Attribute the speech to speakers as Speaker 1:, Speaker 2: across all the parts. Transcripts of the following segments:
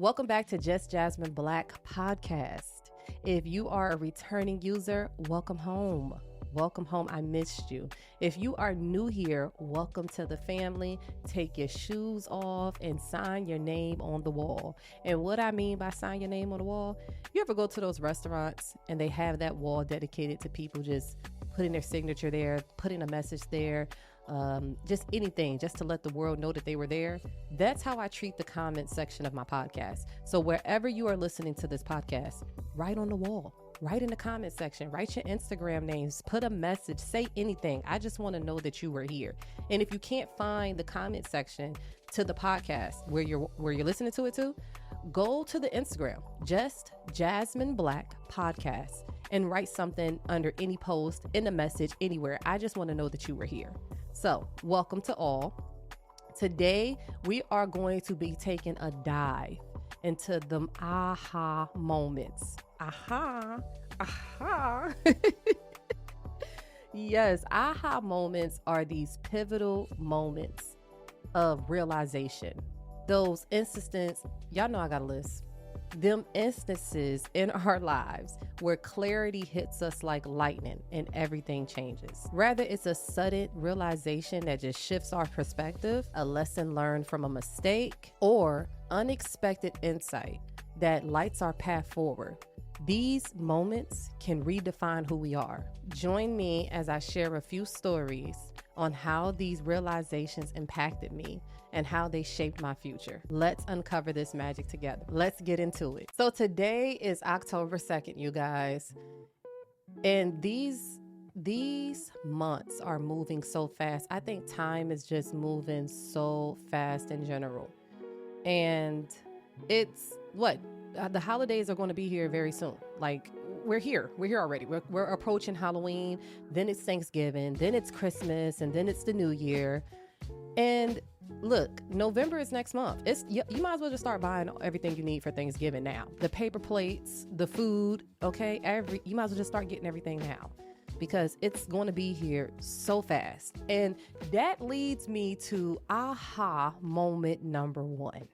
Speaker 1: Welcome back to Just Jasmine Black podcast. If you are a returning user, welcome home. Welcome home. I missed you. If you are new here, welcome to the family. Take your shoes off and sign your name on the wall. And what I mean by sign your name on the wall, you ever go to those restaurants and they have that wall dedicated to people just putting their signature there, putting a message there, just anything, just to let the world know that they were there. That's how I treat the comment section of my podcast. So wherever you are listening to this podcast, write on the wall, write in the comment section, write your Instagram names, put a message, say anything. I just want to know that you were here. And if you can't find the comment section to the podcast where you're listening to it to, go to the Instagram, Just Jasmine Black Podcast, and write something under any post, in the message, anywhere. I just want to know that you were here. So, welcome to all. Today, we are going to be taking a dive into the aha moments. Aha. Yes, aha moments are these pivotal moments of realization. Those instances, y'all know I got a list. Them instances in our lives where clarity hits us like lightning and everything changes. Rather, it's a sudden realization that just shifts our perspective, a lesson learned from a mistake, or unexpected insight that lights our path forward. These moments can redefine who we are. Join me as I share a few stories on how these realizations impacted me and how they shaped my future. Let's uncover this magic together. Let's get into it. So today is October 2nd, you guys. And these months are moving so fast. I think time is just moving so fast in general. And it's the holidays are going to be here very soon. Like, we're here already. We're approaching Halloween, then it's Thanksgiving, then it's Christmas, and then it's the New Year. And look, November is next month. You might as well just start buying everything you need for Thanksgiving now. The paper plates, the food, okay? You might as well just start getting everything now because it's going to be here so fast. And that leads me to aha moment number one.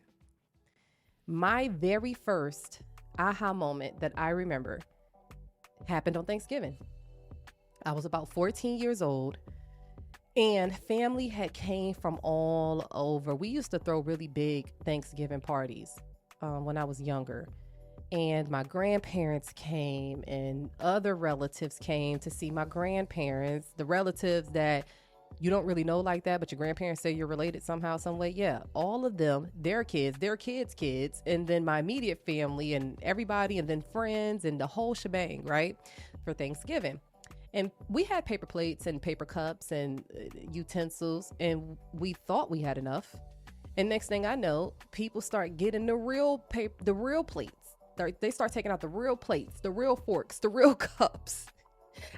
Speaker 1: My very first aha moment that I remember happened on Thanksgiving. I was about 14 years old and family had came from all over. We used to throw really big Thanksgiving parties when I was younger. And my grandparents came and other relatives came to see my grandparents, the relatives that you don't really know like that, but your grandparents say you're related somehow, some way. Yeah, all of them, their kids, kids, and then my immediate family and everybody, and then friends and the whole shebang, right, for Thanksgiving. And we had paper plates and paper cups and utensils, and we thought we had enough. And next thing I know, people start getting the real plates. They start taking out the real plates, the real forks, the real cups.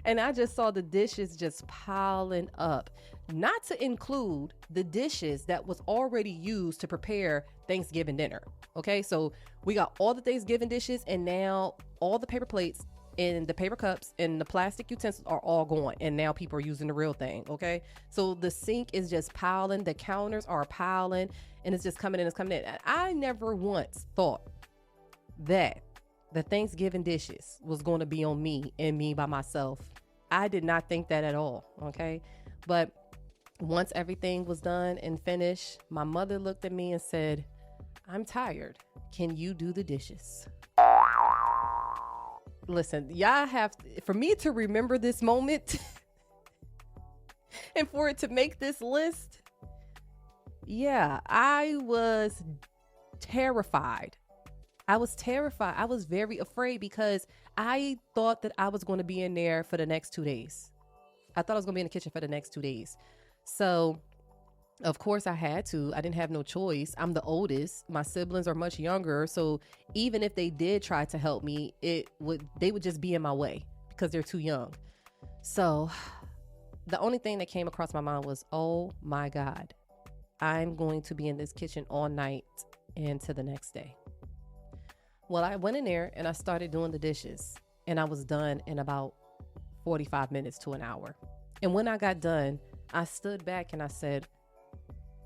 Speaker 1: And I just saw the dishes just piling up, not to include the dishes that was already used to prepare Thanksgiving dinner. Okay, so we got all the Thanksgiving dishes, and now all the paper plates and the paper cups and the plastic utensils are all gone. And now people are using the real thing. Okay, so the sink is just piling, the counters are piling, and it's just coming in. I never once thought that the Thanksgiving dishes was going to be on me and me by myself. I did not think that at all, okay? But once everything was done and finished, my mother looked at me and said, "I'm tired. Can you do the dishes?" Listen, y'all for me to remember this moment and for it to make this list, yeah, I was terrified. I was very afraid because I thought that I was going to be in there for the next 2 days. I thought I was going to be in the kitchen for the next 2 days. So, of course, I had to. I didn't have no choice. I'm the oldest. My siblings are much younger. So even if they did try to help me, they would just be in my way because they're too young. So the only thing that came across my mind was, oh my God, I'm going to be in this kitchen all night and to the next day. Well, I went in there and I started doing the dishes, and I was done in about 45 minutes to an hour. And when I got done, I stood back and I said,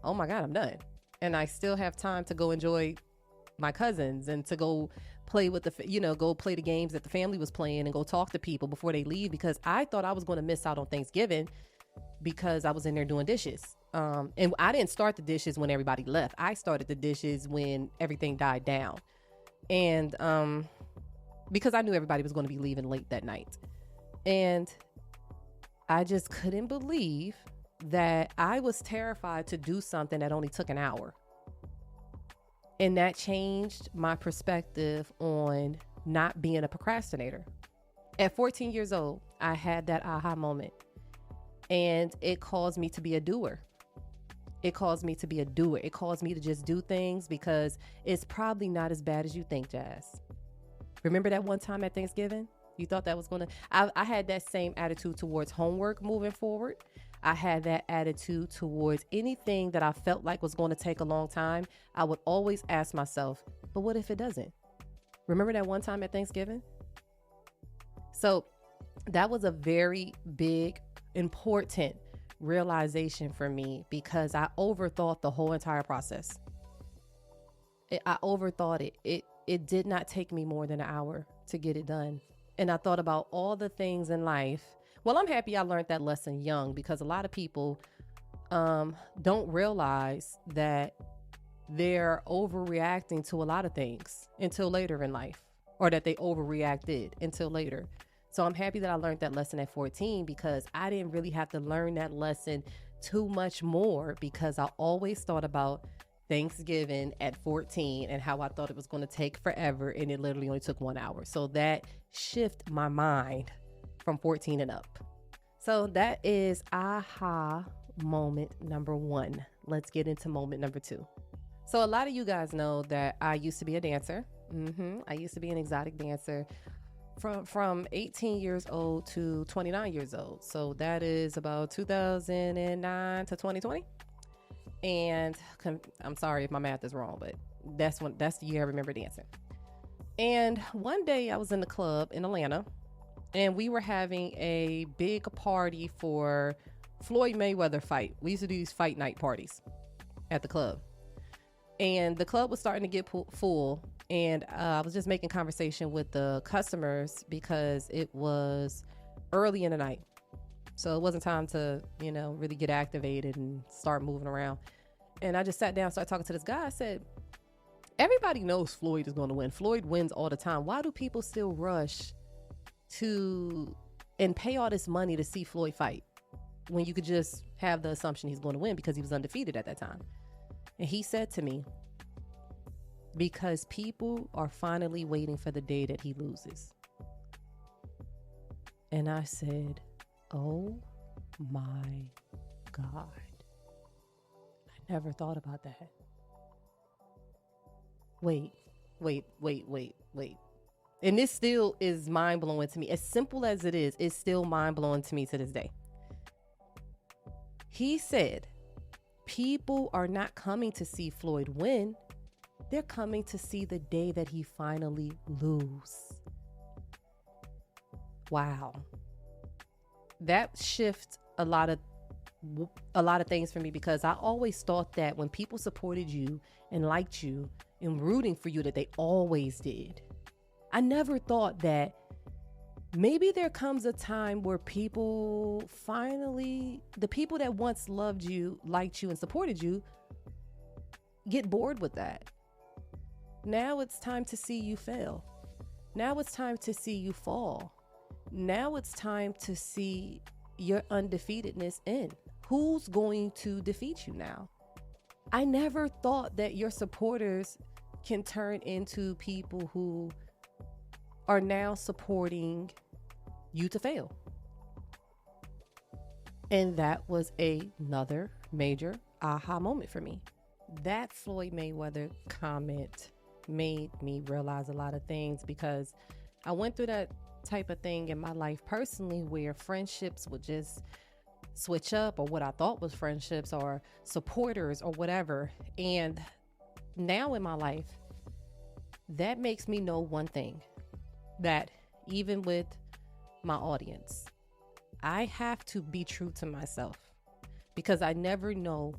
Speaker 1: oh my God, I'm done. And I still have time to go enjoy my cousins and to go play with go play the games that the family was playing and go talk to people before they leave, because I thought I was going to miss out on Thanksgiving because I was in there doing dishes. And I didn't start the dishes when everybody left. I started the dishes when everything died down. And because I knew everybody was going to be leaving late that night. And I just couldn't believe that I was terrified to do something that only took an hour. And that changed my perspective on not being a procrastinator. At 14 years old, I had that aha moment. And it caused me to be a doer. It caused me to be a doer. It caused me to just do things because it's probably not as bad as you think, Jazz. Remember that one time at Thanksgiving? You thought that was going to... I had that same attitude towards homework moving forward. I had that attitude towards anything that I felt like was going to take a long time. I would always ask myself, but what if it doesn't? Remember that one time at Thanksgiving? So that was a very big, important realization for me because I overthought the whole entire process. I overthought it. It did not take me more than an hour to get it done. And I thought about all the things in life. Well, I'm happy I learned that lesson young because a lot of people don't realize that they're overreacting to a lot of things until later in life, or that they overreacted until later. So I'm happy that I learned that lesson at 14 because I didn't really have to learn that lesson too much more because I always thought about Thanksgiving at 14 and how I thought it was going to take forever, and it literally only took 1 hour. So that shifted my mind from 14 and up. So that is aha moment number 1. Let's get into moment number 2. So a lot of you guys know that I used to be a dancer. I used to be an exotic dancer from 18 years old to 29 years old. So that is about 2009 to 2020. And I'm sorry if my math is wrong, but that's the year I remember dancing. And one day I was in the club in Atlanta, and we were having a big party for Floyd Mayweather fight. We used to do these fight night parties at the club. And the club was starting to get full. And I was just making conversation with the customers because it was early in the night. So it wasn't time to, really get activated and start moving around. And I just sat down, started talking to this guy. I said, everybody knows Floyd is going to win. Floyd wins all the time. Why do people still rush to and pay all this money to see Floyd fight when you could just have the assumption he's going to win because he was undefeated at that time? And he said to me, because people are finally waiting for the day that he loses. And I said, oh my God. I never thought about that. Wait. And this still is mind blowing to me. As simple as it is, it's still mind blowing to me to this day. He said, people are not coming to see Floyd win. They're coming to see the day that he finally loses. Wow. That shifts a lot of things for me because I always thought that when people supported you and liked you and rooting for you, that they always did. I never thought that maybe there comes a time where people finally, the people that once loved you, liked you, and supported you, get bored with that. Now it's time to see you fail. Now it's time to see you fall. Now it's time to see your undefeatedness end. Who's going to defeat you now? I never thought that your supporters can turn into people who are now supporting you to fail. And that was another major aha moment for me. That Floyd Mayweather comment made me realize a lot of things because I went through that type of thing in my life personally where friendships would just switch up, or what I thought was friendships or supporters or whatever. And now in my life, that makes me know one thing, that even with my audience, I have to be true to myself because I never know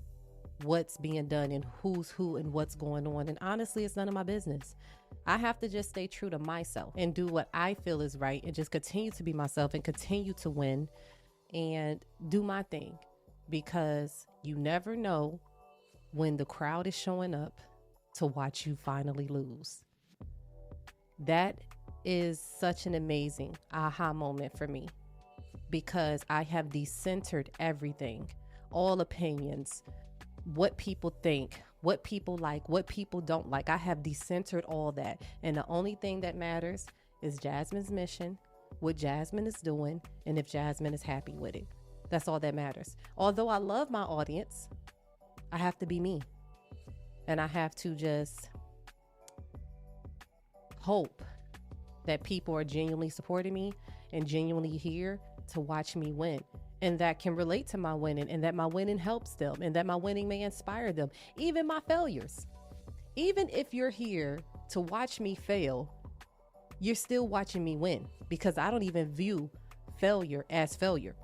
Speaker 1: what's being done and who's who and what's going on. And honestly, it's none of my business. I have to just stay true to myself and do what I feel is right and just continue to be myself and continue to win and do my thing, because you never know when the crowd is showing up to watch you finally lose. That is such an amazing aha moment for me, because I have decentered everything, all opinions, what people think, what people like, what people don't like. I have decentered all that. And the only thing that matters is Jasmine's mission, what Jasmine is doing, and if Jasmine is happy with it. That's all that matters. Although I love my audience, I have to be me. And I have to just hope that people are genuinely supporting me and genuinely here to watch me win, and that can relate to my winning, and that my winning helps them, and that my winning may inspire them. Even my failures. Even if you're here to watch me fail, you're still watching me win, because I don't even view failure as failure.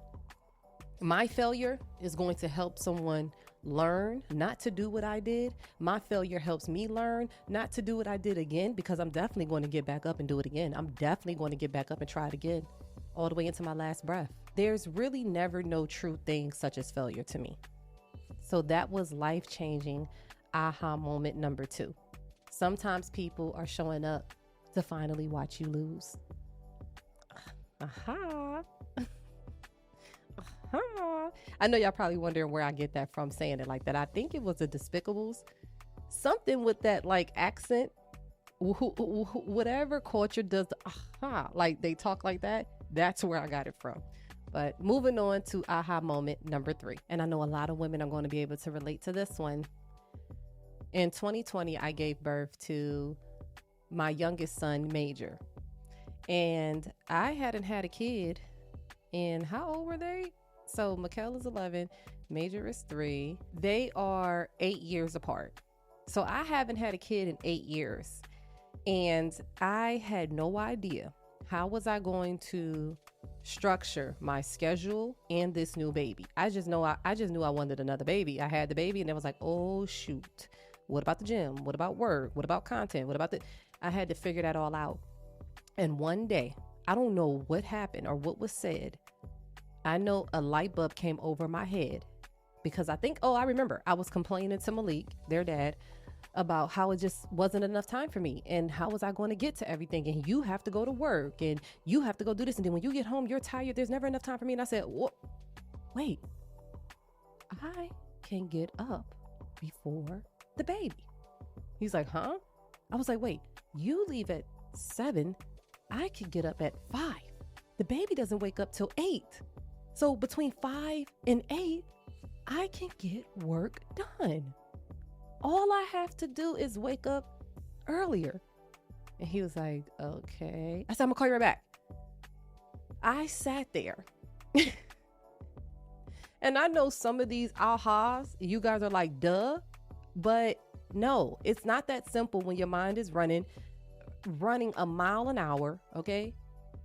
Speaker 1: My failure is going to help someone learn not to do what I did. My failure helps me learn not to do what I did again, because I'm definitely going to get back up and do it again. I'm definitely going to get back up and try it again, all the way into my last breath. There's really never no true thing such as failure to me. So that was life-changing aha moment number 2. Sometimes people are showing up to finally watch you lose. Aha. I know y'all probably wondering where I get that from, saying it like that. I think it was the Despicables. Something with that like accent. Whatever culture does the aha, like they talk like that. That's where I got it from. But moving on to aha moment number 3. And I know a lot of women are going to be able to relate to this one. In 2020, I gave birth to my youngest son, Major. And I hadn't had a kid in, how old were they? So Mikhail is 11, Major is 3. They are 8 years apart. So I haven't had a kid in 8 years. And I had no idea how was I going to structure my schedule and this new baby. I just knew I wanted another baby. I had the baby and it was like, oh shoot. What about the gym? What about work? What about content? What about I had to figure that all out. And one day, I don't know what happened or what was said. I know a light bulb came over my head, because I remember I was complaining to Malik, their dad, about how it just wasn't enough time for me, and how was I going to get to everything, and you have to go to work and you have to go do this, and then when you get home you're tired, there's never enough time for me. And I said, wait, I can get up before the baby. He's like, huh? I was like, wait, you leave at 7, I could get up at 5. The baby doesn't wake up till 8. So between 5 and 8, I can get work done. All I have to do is wake up earlier. And he was like, okay. I said, I'm gonna call you right back. I sat there. And I know some of these ahas, you guys are like, duh. But no, it's not that simple when your mind is running a mile an hour, okay?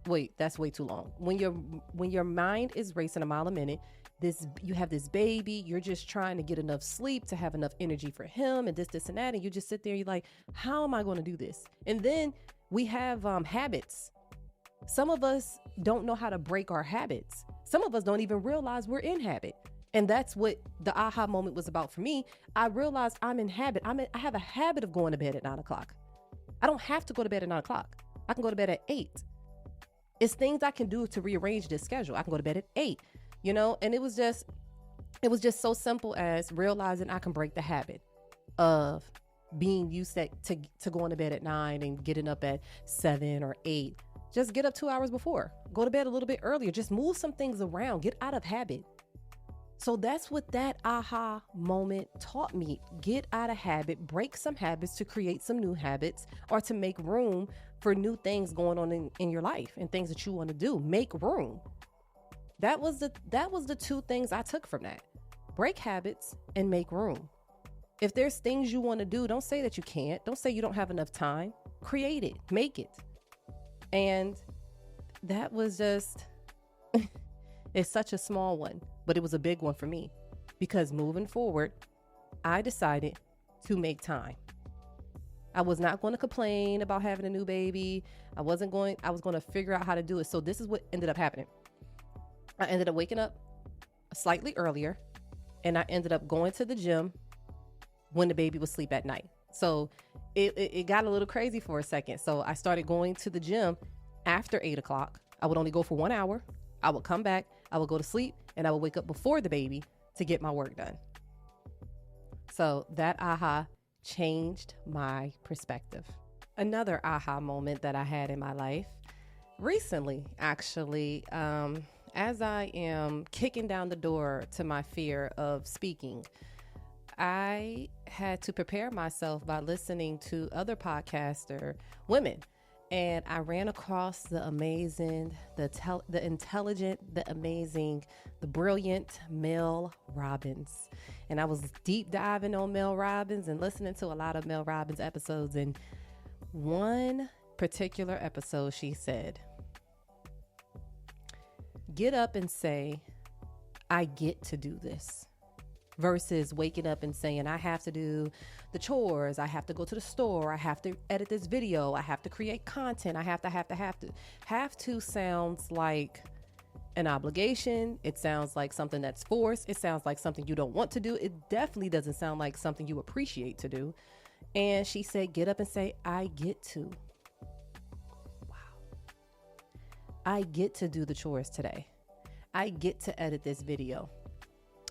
Speaker 1: Wait, that's way too long. When your mind is racing a mile a minute, you have this baby, you're just trying to get enough sleep to have enough energy for him, and this and that, and you just sit there, you're like, how am I going to do this? And then we have habits. Some of us don't know how to break our habits. Some of us don't even realize we're in habit. And that's what the aha moment was about for me. I realized I'm in habit. I have a habit of going to bed at 9 o'clock. I don't have to go to bed at 9 o'clock. I can go to bed at 8. It's things I can do to rearrange this schedule. I can go to bed at 8, and it was just so simple as realizing I can break the habit of being used to going to bed at 9 and getting up at 7 or 8. Just get up 2 hours before. Go to bed a little bit earlier. Just move some things around. Get out of habit. So that's what that aha moment taught me. Get out of habit, break some habits to create some new habits, or to make room for new things going on in your life and things that you want to do. Make room. That was the 2 things I took from that. Break habits and make room. If there's things you want to do, don't say that you can't. Don't say you don't have enough time. Create it. Make it. And that was just, it's such a small one, but it was a big one for me, because moving forward, I decided to make time. I was not going to complain about having a new baby. I was going to figure out how to do it. So this is what ended up happening. I ended up waking up slightly earlier, and I ended up going to the gym when the baby was asleep at night. So it got a little crazy for a second. So I started going to the gym after 8 o'clock. I would only go for 1 hour. I would come back, I would go to sleep, and I would wake up before the baby to get my work done. So that aha changed my perspective. Another aha moment that I had in my life recently, actually, as I am kicking down the door to my fear of speaking, I had to prepare myself by listening to other podcaster women. And I ran across the amazing, the intelligent, the amazing, the brilliant Mel Robbins. And I was deep diving on Mel Robbins and listening to a lot of Mel Robbins episodes. And one particular episode, she said, get up and say, I get to do this. Versus waking up and saying, I have to do the chores, I have to go to the store, I have to edit this video, I have to create content, I have to. Have to sounds like an obligation. It sounds like something that's forced. It sounds like something you don't want to do. It definitely doesn't sound like something you appreciate to do. And she said, get up and say, I get to. Wow. I get to do the chores today. I get to edit this video.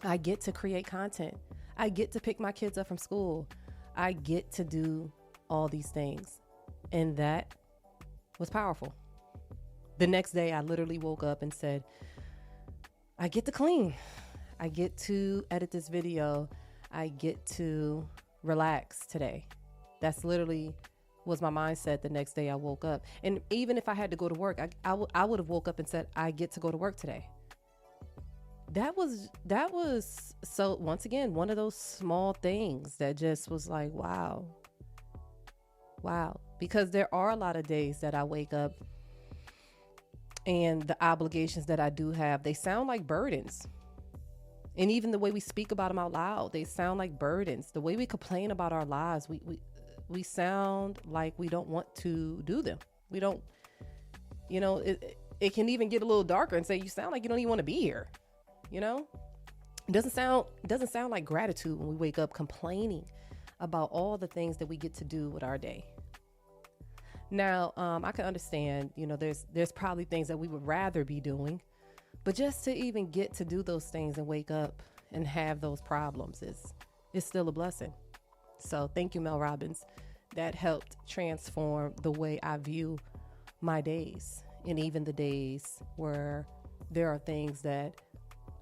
Speaker 1: I get to create content. I get to pick my kids up from school. I get to do all these things. And that was powerful. The next day, I literally woke up and said, I get to clean. I get to edit this video. I get to relax today. That's literally was my mindset the next day I woke up. And even if I had to go to work, I would have woke up and said, I get to go to work today. That was so, once again, one of those small things that just was like, wow. Because there are a lot of days that I wake up and the obligations that I do have, they sound like burdens. And even the way we speak about them out loud, they sound like burdens. The way we complain about our lives, we sound like we don't want to do them. We don't, it can even get a little darker and say, you sound like you don't even want to be here. It doesn't sound like gratitude when we wake up complaining about all the things that we get to do with our day. Now, I can understand, there's probably things that we would rather be doing, but just to even get to do those things and wake up and have those problems is still a blessing. So thank you, Mel Robbins. That helped transform the way I view my days, and even the days where there are things that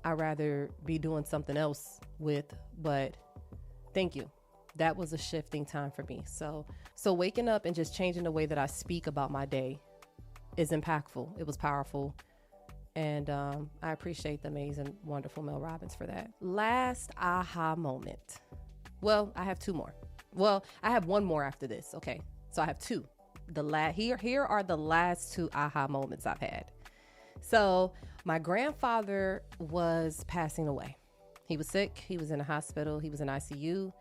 Speaker 1: I'd rather be doing something else with, but thank you. That was a shifting time for me. So waking up and just changing the way that I speak about my day is impactful. It was powerful. And I appreciate the amazing, wonderful Mel Robbins for that. Last aha moment. Well, I have two more. Well, I have one more after this. Okay. So I have two. Here are the last two aha moments I've had. So my grandfather was passing away. He was sick. He was in a hospital. He was in ICU,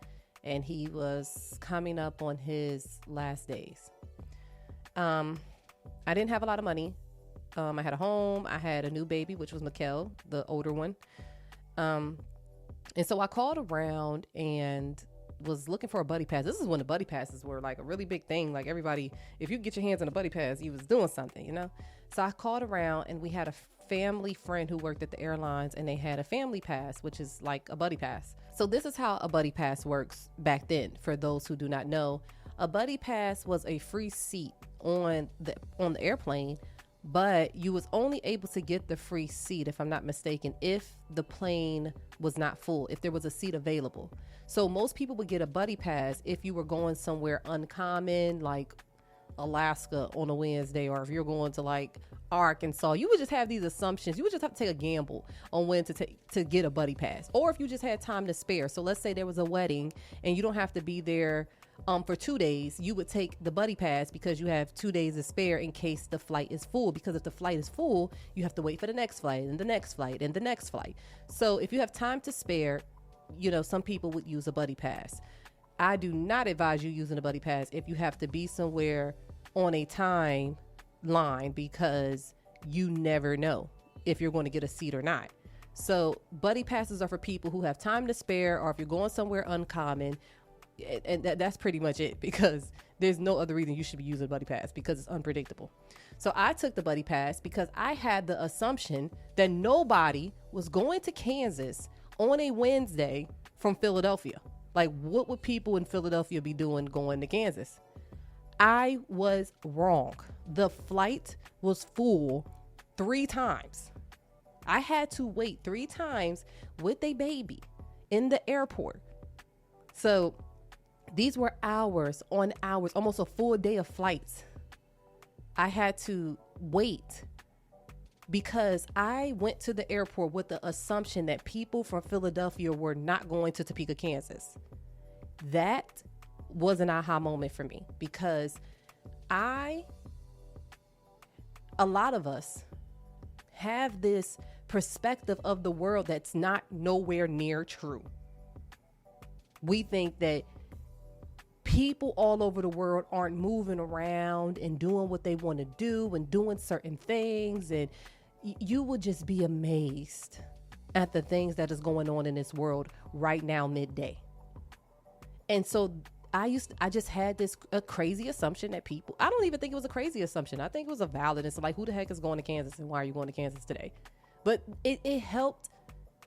Speaker 1: and he was coming up on his last days. I didn't have a lot of money. I had a home. I had a new baby, which was Mikkel, the older one. And so I called around and was looking for a buddy pass. This is when the buddy passes were like a really big thing. Like everybody, if you get your hands on a buddy pass, you was doing something, So I called around, and we had a family friend who worked at the airlines, and they had a family pass, which is like a buddy pass. So this is how a buddy pass works back then. For those who do not know, a buddy pass was a free seat on the airplane, but you was only able to get the free seat, if I'm not mistaken, if the plane was not full, if there was a seat available. So most people would get a buddy pass if you were going somewhere uncommon, like Alaska on a Wednesday, or if you're going to like Arkansas. You would just have these assumptions. You would just have to take a gamble on when to get a buddy pass, or if you just had time to spare. So let's say there was a wedding and you don't have to be there for 2 days. You would take the buddy pass because you have 2 days to spare in case the flight is full, because if the flight is full, you have to wait for the next flight and the next flight and the next flight. So if you have time to spare, some people would use a buddy pass. I do not advise you using a buddy pass if you have to be somewhere on a timeline, because you never know if you're going to get a seat or not. So buddy passes are for people who have time to spare, or if you're going somewhere uncommon, and that's pretty much it, because there's no other reason you should be using a buddy pass, because it's unpredictable. So I took the buddy pass because I had the assumption that nobody was going to Kansas on a Wednesday from Philadelphia. Like, what would people in Philadelphia be doing going to Kansas? I was wrong. The flight was full 3 times. I had to wait 3 times with a baby in the airport. So these were hours on hours, almost a full day of flights. I had to wait because I went to the airport with the assumption that people from Philadelphia were not going to Topeka, Kansas. That was an aha moment for me, because a lot of us have this perspective of the world that's not nowhere near true. We think that people all over the world aren't moving around and doing what they want to do and doing certain things, and you would just be amazed at the things that is going on in this world right now, midday. And so I just had a crazy assumption that people, I don't even think it was a crazy assumption. I think it was a valid. It's like, who the heck is going to Kansas, and why are you going to Kansas today? But it helped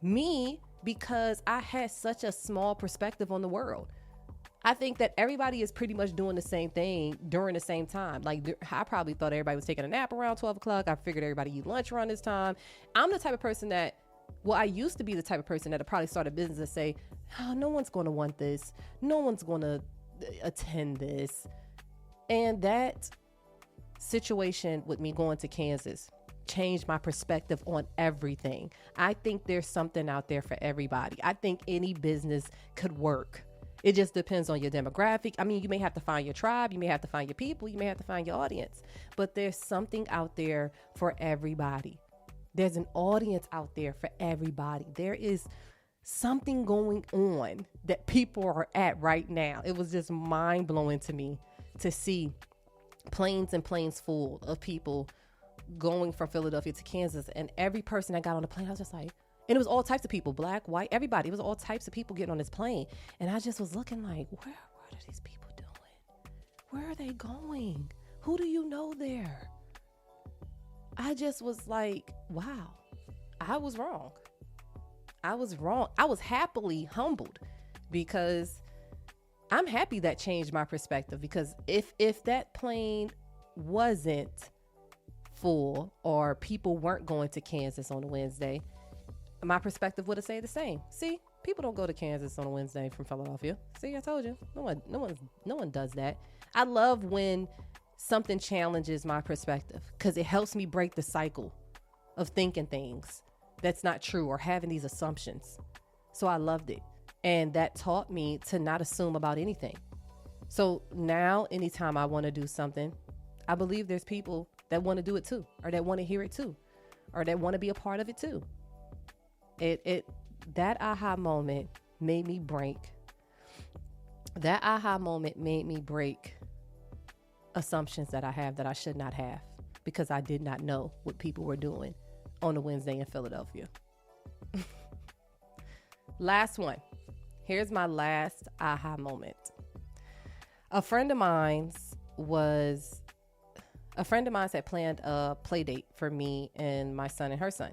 Speaker 1: me because I had such a small perspective on the world. I think that everybody is pretty much doing the same thing during the same time. Like, I probably thought everybody was taking a nap around 12 o'clock. I figured everybody eat lunch around this time. I'm the type of person that, I used to be the type of person that would probably start a business and say, oh, no one's going to want this. No one's going to attend this. And that situation with me going to Kansas changed my perspective on everything. I think there's something out there for everybody. I think any business could work. It just depends on your demographic. I mean, you may have to find your tribe. You may have to find your people. You may have to find your audience. But there's something out there for everybody. There's an audience out there for everybody. There is something going on that people are at right now. It was just mind blowing to me to see planes and planes full of people going from Philadelphia to Kansas. And every person that got on the plane, I was just like, and it was all types of people, black, white, everybody. It was all types of people getting on this plane. And I just was looking like, what are these people doing? Where are they going? Who do you know there? I just was like, wow, I was wrong. I was happily humbled, because I'm happy that changed my perspective, because if that plane wasn't full or people weren't going to Kansas on a Wednesday, my perspective would have stayed the same. See, people don't go to Kansas on a Wednesday from Philadelphia. See, I told you, no one does that. I love when something challenges my perspective, because it helps me break the cycle of thinking things that's not true or having these assumptions. So I loved it. And that taught me to not assume about anything. So now, anytime I want to do something, I believe there's people that want to do it too, or that want to hear it too, or that want to be a part of it too. That aha moment made me break. That aha moment made me break assumptions that I have that I should not have, because I did not know what people were doing on a Wednesday in Philadelphia. Last one. Here's my last aha moment. A friend of mine had planned a play date for me and my son and her son.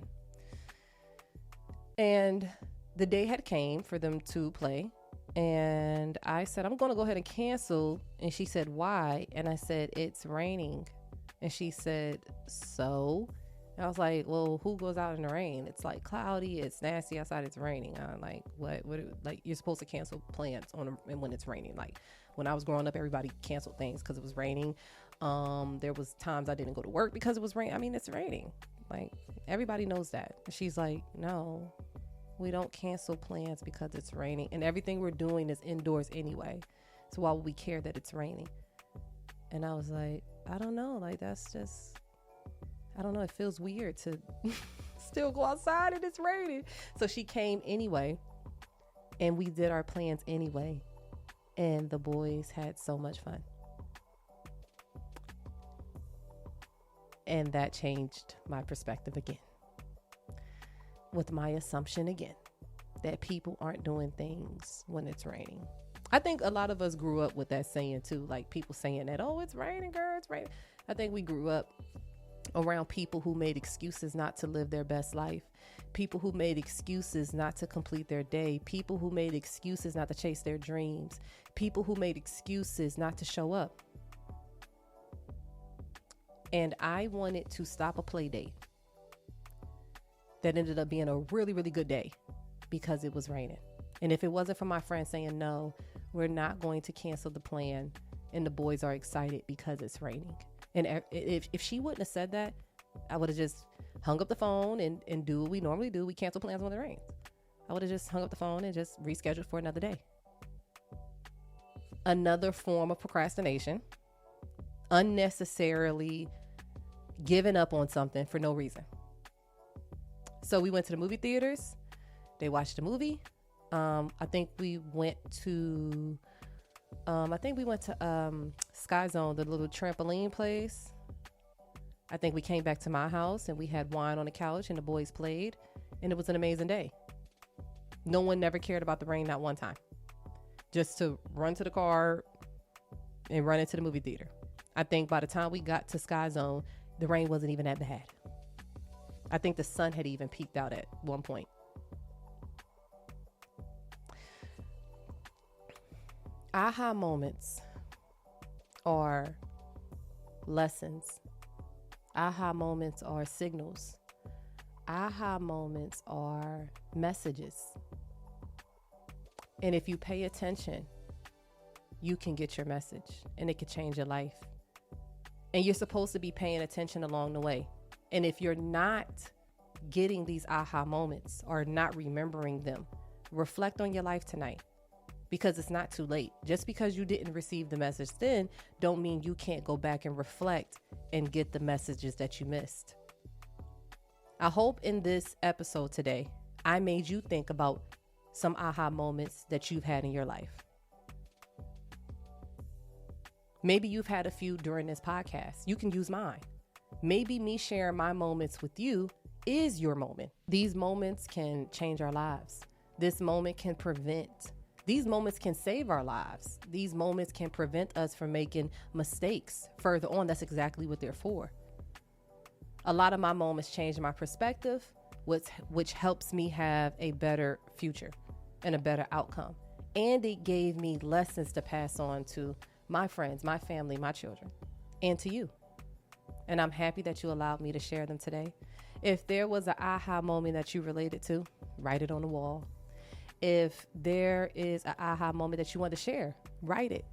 Speaker 1: And the day had came for them to play. And I said, I'm going to go ahead and cancel. And she said, why? And I said, it's raining. And she said, so? And I was like, well, who goes out in the rain? It's like cloudy. It's nasty outside. It's raining. I'm like, what, like, you're supposed to cancel plans when it's raining. Like, when I was growing up, everybody canceled things because it was raining. There was times I didn't go to work because it was raining. I mean, it's raining. Like, everybody knows that. And she's like, no, we don't cancel plans because it's raining. And everything we're doing is indoors anyway. So why would we care that it's raining? And I was like, I don't know. Like, that's just, I don't know. It feels weird to still go outside and it's raining. So she came anyway. And we did our plans anyway. And the boys had so much fun. And that changed my perspective again. With my assumption again that people aren't doing things when it's raining. I think a lot of us grew up with that saying too, like people saying that, oh, it's raining, girl, it's raining. I think we grew up around people who made excuses not to live their best life, people who made excuses not to complete their day, people who made excuses not to chase their dreams, people who made excuses not to show up. And I wanted to stop a play date that ended up being a really, really good day because it was raining. And if it wasn't for my friend saying, no, we're not going to cancel the plan, and the boys are excited because it's raining. And if she wouldn't have said that, I would have just hung up the phone and do what we normally do. We cancel plans when it rains. I would have just hung up the phone and just rescheduled for another day. Another form of procrastination, unnecessarily giving up on something for no reason. So we went to the movie theaters. They watched the movie. I think we went to Sky Zone, the little trampoline place. I think we came back to my house and we had wine on the couch and the boys played, and it was an amazing day. No one never cared about the rain, not one time. Just to run to the car and run into the movie theater. I think by the time we got to Sky Zone, the rain wasn't even that bad. I think the sun had even peaked out at one point. Aha moments are lessons. Aha moments are signals. Aha moments are messages. And if you pay attention, you can get your message and it could change your life. And you're supposed to be paying attention along the way. And if you're not getting these aha moments or not remembering them, reflect on your life tonight. Because it's not too late. Just because you didn't receive the message then, don't mean you can't go back and reflect and get the messages that you missed. I hope in this episode today, I made you think about some aha moments that you've had in your life. Maybe you've had a few during this podcast. You can use mine. Maybe me sharing my moments with you is your moment. These moments can change our lives. These moments can save our lives. These moments can prevent us from making mistakes further on. That's exactly what they're for. A lot of my moments changed my perspective, which helps me have a better future and a better outcome. And it gave me lessons to pass on to my friends, my family, my children, and to you. And I'm happy that you allowed me to share them today. If there was an aha moment that you related to, write it on the wall. If there is an aha moment that you want to share, write it.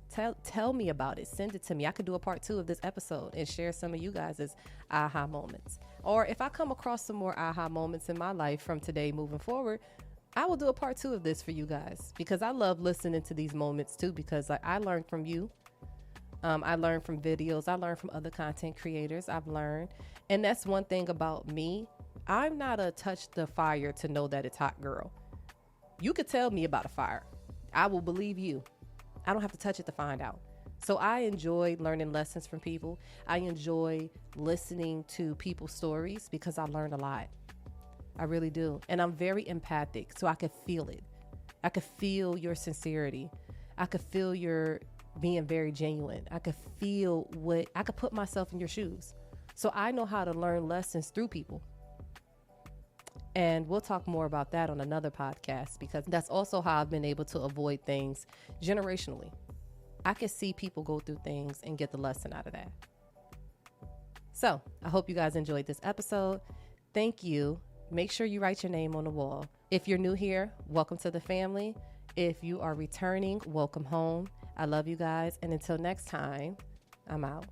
Speaker 1: Tell me about it. Send it to me. I could do a part 2 of this episode and share some of you guys' aha moments. Or if I come across some more aha moments in my life from today moving forward, I will do a part 2 of this for you guys because I love listening to these moments too, because I learned from you. I learned from videos. I learned from other content creators. I've learned. And that's one thing about me. I'm not a touch the fire to know that it's hot girl. You could tell me about a fire. I will believe you. I don't have to touch it to find out. So I enjoy learning lessons from people. I enjoy listening to people's stories because I learn a lot. I really do. And I'm very empathic, so I could feel it. I could feel your sincerity. I could feel your being very genuine. I could put myself in your shoes. So I know how to learn lessons through people. And we'll talk more about that on another podcast because that's also how I've been able to avoid things generationally. I can see people go through things and get the lesson out of that. So I hope you guys enjoyed this episode. Thank you. Make sure you write your name on the wall. If you're new here, welcome to the family. If you are returning, welcome home. I love you guys. And until next time, I'm out.